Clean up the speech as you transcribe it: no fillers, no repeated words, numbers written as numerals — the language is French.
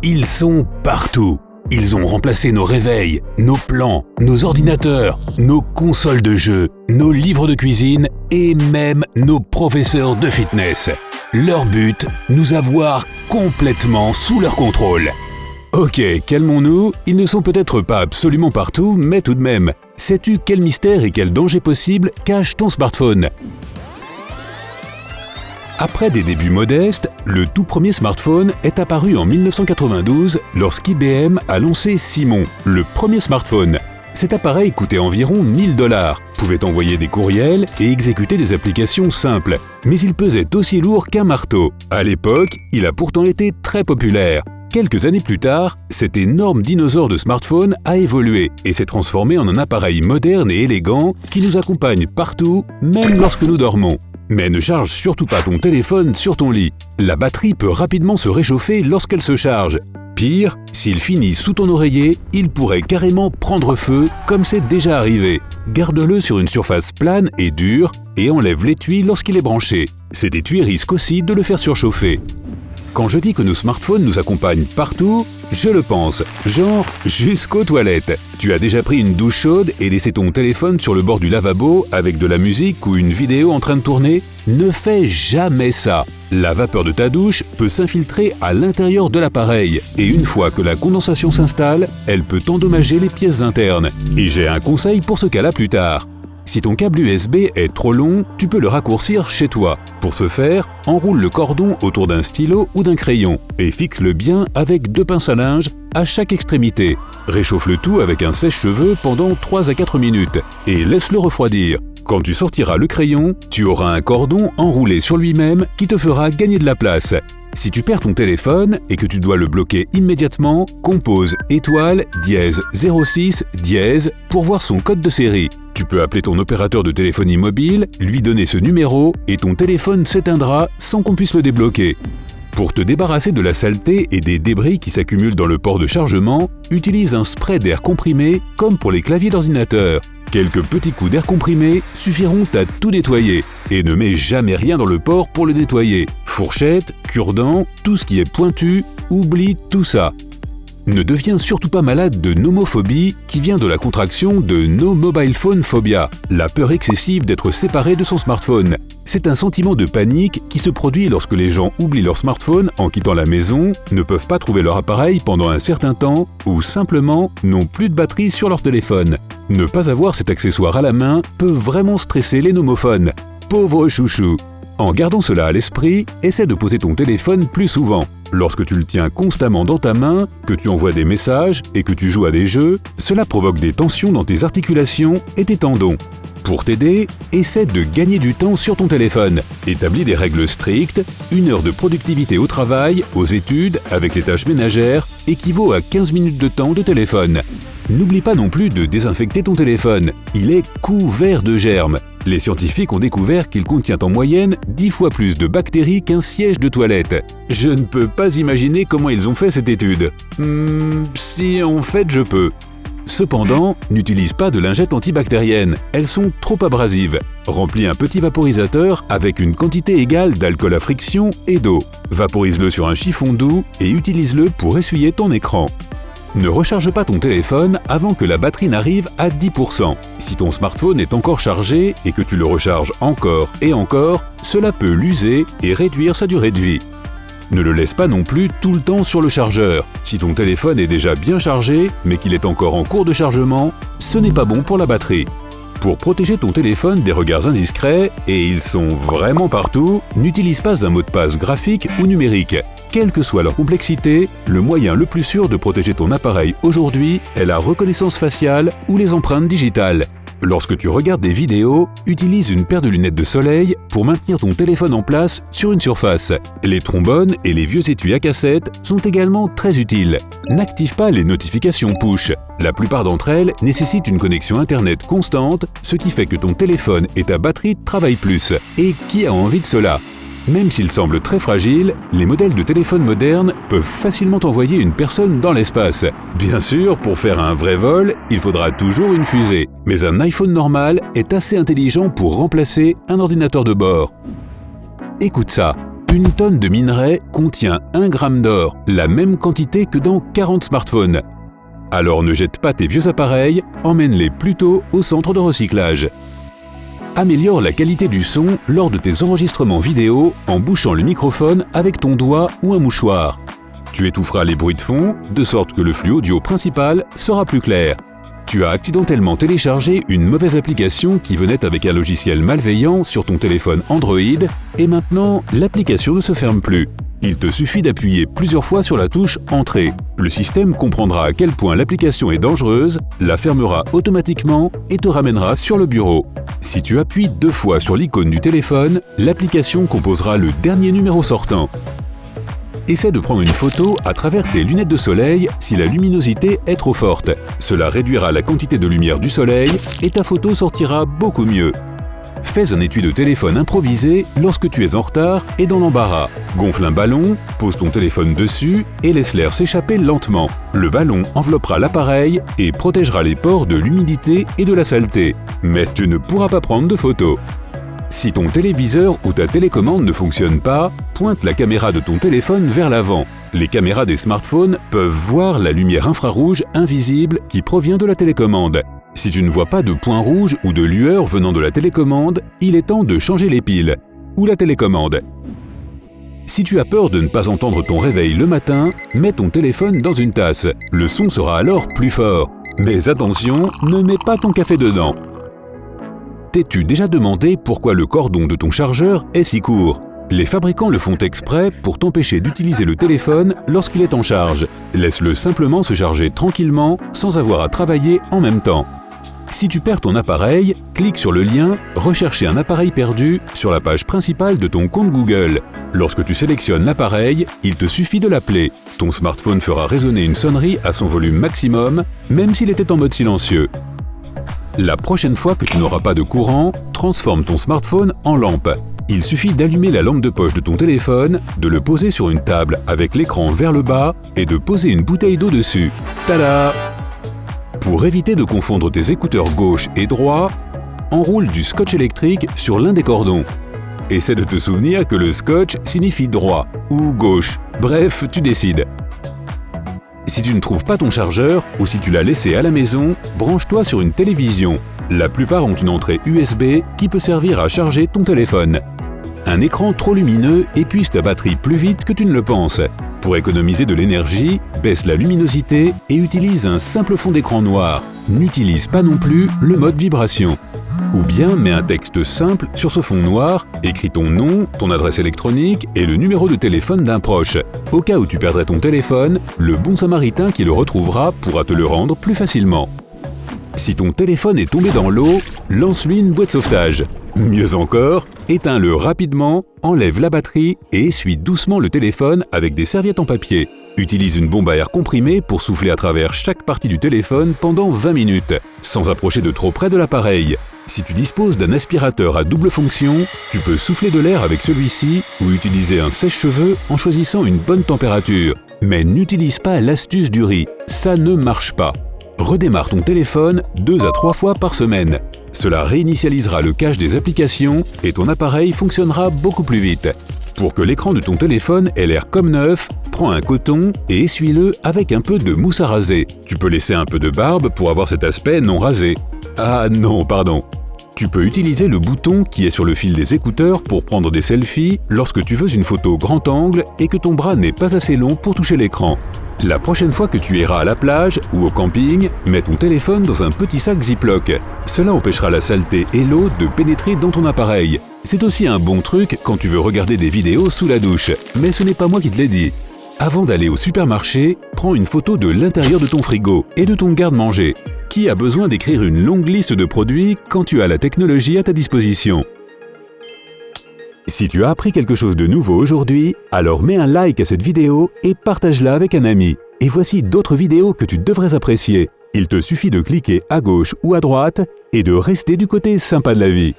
Ils sont partout. Ils ont remplacé nos réveils, nos plans, nos ordinateurs, nos consoles de jeux, nos livres de cuisine et même nos professeurs de fitness. Leur but, nous avoir complètement sous leur contrôle. Ok, calmons-nous, ils ne sont peut-être pas absolument partout, mais tout de même. Sais-tu quel mystère et quel danger possible cache ton smartphone ? Après des débuts modestes, le tout premier smartphone est apparu en 1992 lorsqu'IBM a lancé Simon, le premier smartphone. Cet appareil coûtait environ 1000 $, pouvait envoyer des courriels et exécuter des applications simples. Mais il pesait aussi lourd qu'un marteau. À l'époque, il a pourtant été très populaire. Quelques années plus tard, cet énorme dinosaure de smartphone a évolué et s'est transformé en un appareil moderne et élégant qui nous accompagne partout, même lorsque nous dormons. Mais ne charge surtout pas ton téléphone sur ton lit. La batterie peut rapidement se réchauffer lorsqu'elle se charge. Pire, s'il finit sous ton oreiller, il pourrait carrément prendre feu, comme c'est déjà arrivé. Garde-le sur une surface plane et dure et enlève l'étui lorsqu'il est branché. Cet étui risque aussi de le faire surchauffer. Quand je dis que nos smartphones nous accompagnent partout, je le pense, genre jusqu'aux toilettes. Tu as déjà pris une douche chaude et laissé ton téléphone sur le bord du lavabo avec de la musique ou une vidéo en train de tourner ? Ne fais jamais ça. La vapeur de ta douche peut s'infiltrer à l'intérieur de l'appareil et une fois que la condensation s'installe, elle peut endommager les pièces internes. Et j'ai un conseil pour ce cas-là plus tard. Si ton câble USB est trop long, tu peux le raccourcir chez toi. Pour ce faire, enroule le cordon autour d'un stylo ou d'un crayon et fixe-le bien avec 2 pinces à linge à chaque extrémité. Réchauffe le tout avec un sèche-cheveux pendant 3 à 4 minutes et laisse-le refroidir. Quand tu sortiras le crayon, tu auras un cordon enroulé sur lui-même qui te fera gagner de la place. Si tu perds ton téléphone et que tu dois le bloquer immédiatement, compose étoile dièse 06 dièse pour voir son code de série. Tu peux appeler ton opérateur de téléphonie mobile, lui donner ce numéro et ton téléphone s'éteindra sans qu'on puisse le débloquer. Pour te débarrasser de la saleté et des débris qui s'accumulent dans le port de chargement, utilise un spray d'air comprimé comme pour les claviers d'ordinateur. Quelques petits coups d'air comprimé suffiront à tout nettoyer. Et ne mets jamais rien dans le port pour le nettoyer. Fourchette, cure-dent, tout ce qui est pointu, oublie tout ça. Ne deviens surtout pas malade de nomophobie qui vient de la contraction de No Mobile Phone Phobia, la peur excessive d'être séparé de son smartphone. C'est un sentiment de panique qui se produit lorsque les gens oublient leur smartphone en quittant la maison, ne peuvent pas trouver leur appareil pendant un certain temps ou simplement n'ont plus de batterie sur leur téléphone. Ne pas avoir cet accessoire à la main peut vraiment stresser les nomophones. Pauvre chouchou! En gardant cela à l'esprit, essaie de poser ton téléphone plus souvent. Lorsque tu le tiens constamment dans ta main, que tu envoies des messages et que tu joues à des jeux, cela provoque des tensions dans tes articulations et tes tendons. Pour t'aider, essaie de gagner du temps sur ton téléphone. Établis des règles strictes. 1 heure de productivité au travail, aux études, avec les tâches ménagères, équivaut à 15 minutes de temps de téléphone. N'oublie pas non plus de désinfecter ton téléphone. Il est couvert de germes. Les scientifiques ont découvert qu'il contient en moyenne 10 fois plus de bactéries qu'un siège de toilette. Je ne peux pas imaginer comment ils ont fait cette étude. Si en fait je peux. Cependant, n'utilise pas de lingettes antibactériennes, elles sont trop abrasives. Remplis un petit vaporisateur avec une quantité égale d'alcool à friction et d'eau. Vaporise-le sur un chiffon doux et utilise-le pour essuyer ton écran. Ne recharge pas ton téléphone avant que la batterie n'arrive à 10%. Si ton smartphone est encore chargé et que tu le recharges encore et encore, cela peut l'user et réduire sa durée de vie. Ne le laisse pas non plus tout le temps sur le chargeur. Si ton téléphone est déjà bien chargé, mais qu'il est encore en cours de chargement, ce n'est pas bon pour la batterie. Pour protéger ton téléphone des regards indiscrets, et ils sont vraiment partout, n'utilise pas un mot de passe graphique ou numérique. Quelle que soit leur complexité, le moyen le plus sûr de protéger ton appareil aujourd'hui est la reconnaissance faciale ou les empreintes digitales. Lorsque tu regardes des vidéos, utilise une paire de lunettes de soleil pour maintenir ton téléphone en place sur une surface. Les trombones et les vieux étuis à cassette sont également très utiles. N'active pas les notifications push. La plupart d'entre elles nécessitent une connexion Internet constante, ce qui fait que ton téléphone et ta batterie travaillent plus. Et qui a envie de cela ? Même s'ils semblent très fragiles, les modèles de téléphones modernes peuvent facilement envoyer une personne dans l'espace. Bien sûr, pour faire un vrai vol, il faudra toujours une fusée. Mais un iPhone normal est assez intelligent pour remplacer un ordinateur de bord. Écoute ça. Une tonne de minerai contient 1 gramme d'or, la même quantité que dans 40 smartphones. Alors ne jette pas tes vieux appareils, emmène-les plutôt au centre de recyclage. Améliore la qualité du son lors de tes enregistrements vidéo en bouchant le microphone avec ton doigt ou un mouchoir. Tu étoufferas les bruits de fond, de sorte que le flux audio principal sera plus clair. Tu as accidentellement téléchargé une mauvaise application qui venait avec un logiciel malveillant sur ton téléphone Android et maintenant l'application ne se ferme plus. Il te suffit d'appuyer plusieurs fois sur la touche « Entrée ». Le système comprendra à quel point l'application est dangereuse, la fermera automatiquement et te ramènera sur le bureau. Si tu appuies 2 fois sur l'icône du téléphone, l'application composera le dernier numéro sortant. Essaie de prendre une photo à travers tes lunettes de soleil si la luminosité est trop forte. Cela réduira la quantité de lumière du soleil et ta photo sortira beaucoup mieux. Fais un étui de téléphone improvisé lorsque tu es en retard et dans l'embarras. Gonfle un ballon, pose ton téléphone dessus et laisse l'air s'échapper lentement. Le ballon enveloppera l'appareil et protégera les pores de l'humidité et de la saleté. Mais tu ne pourras pas prendre de photos. Si ton téléviseur ou ta télécommande ne fonctionne pas, pointe la caméra de ton téléphone vers l'avant. Les caméras des smartphones peuvent voir la lumière infrarouge invisible qui provient de la télécommande. Si tu ne vois pas de point rouge ou de lueur venant de la télécommande, il est temps de changer les piles ou la télécommande. Si tu as peur de ne pas entendre ton réveil le matin, mets ton téléphone dans une tasse. Le son sera alors plus fort. Mais attention, ne mets pas ton café dedans. T'es-tu déjà demandé pourquoi le cordon de ton chargeur est si court ? Les fabricants le font exprès pour t'empêcher d'utiliser le téléphone lorsqu'il est en charge. Laisse-le simplement se charger tranquillement sans avoir à travailler en même temps. Si tu perds ton appareil, clique sur le lien « Rechercher un appareil perdu » sur la page principale de ton compte Google. Lorsque tu sélectionnes l'appareil, il te suffit de l'appeler. Ton smartphone fera résonner une sonnerie à son volume maximum, même s'il était en mode silencieux. La prochaine fois que tu n'auras pas de courant, transforme ton smartphone en lampe. Il suffit d'allumer la lampe de poche de ton téléphone, de le poser sur une table avec l'écran vers le bas et de poser une bouteille d'eau dessus. Tada! Pour éviter de confondre tes écouteurs gauche et droit, enroule du scotch électrique sur l'un des cordons. Essaie de te souvenir que le scotch signifie droit ou gauche. Bref, tu décides. Si tu ne trouves pas ton chargeur ou si tu l'as laissé à la maison, branche-toi sur une télévision. La plupart ont une entrée USB qui peut servir à charger ton téléphone. Un écran trop lumineux épuise ta batterie plus vite que tu ne le penses. Pour économiser de l'énergie, baisse la luminosité et utilise un simple fond d'écran noir. N'utilise pas non plus le mode vibration. Ou bien mets un texte simple sur ce fond noir, écris ton nom, ton adresse électronique et le numéro de téléphone d'un proche. Au cas où tu perdrais ton téléphone, le bon samaritain qui le retrouvera pourra te le rendre plus facilement. Si ton téléphone est tombé dans l'eau, lance-lui une bouée de sauvetage. Mieux encore, éteins-le rapidement, enlève la batterie et essuie doucement le téléphone avec des serviettes en papier. Utilise une bombe à air comprimé pour souffler à travers chaque partie du téléphone pendant 20 minutes, sans approcher de trop près de l'appareil. Si tu disposes d'un aspirateur à double fonction, tu peux souffler de l'air avec celui-ci ou utiliser un sèche-cheveux en choisissant une bonne température. Mais n'utilise pas l'astuce du riz, ça ne marche pas. Redémarre ton téléphone 2 à 3 fois par semaine. Cela réinitialisera le cache des applications et ton appareil fonctionnera beaucoup plus vite. Pour que l'écran de ton téléphone ait l'air comme neuf, prends un coton et essuie-le avec un peu de mousse à raser. Tu peux laisser un peu de barbe pour avoir cet aspect non rasé. Ah non, pardon. Tu peux utiliser le bouton qui est sur le fil des écouteurs pour prendre des selfies lorsque tu veux une photo grand angle et que ton bras n'est pas assez long pour toucher l'écran. La prochaine fois que tu iras à la plage ou au camping, mets ton téléphone dans un petit sac Ziploc. Cela empêchera la saleté et l'eau de pénétrer dans ton appareil. C'est aussi un bon truc quand tu veux regarder des vidéos sous la douche, mais ce n'est pas moi qui te l'ai dit. Avant d'aller au supermarché, prends une photo de l'intérieur de ton frigo et de ton garde-manger. Qui a besoin d'écrire une longue liste de produits quand tu as la technologie à ta disposition ? Si tu as appris quelque chose de nouveau aujourd'hui, alors mets un like à cette vidéo et partage-la avec un ami. Et voici d'autres vidéos que tu devrais apprécier. Il te suffit de cliquer à gauche ou à droite et de rester du côté sympa de la vie.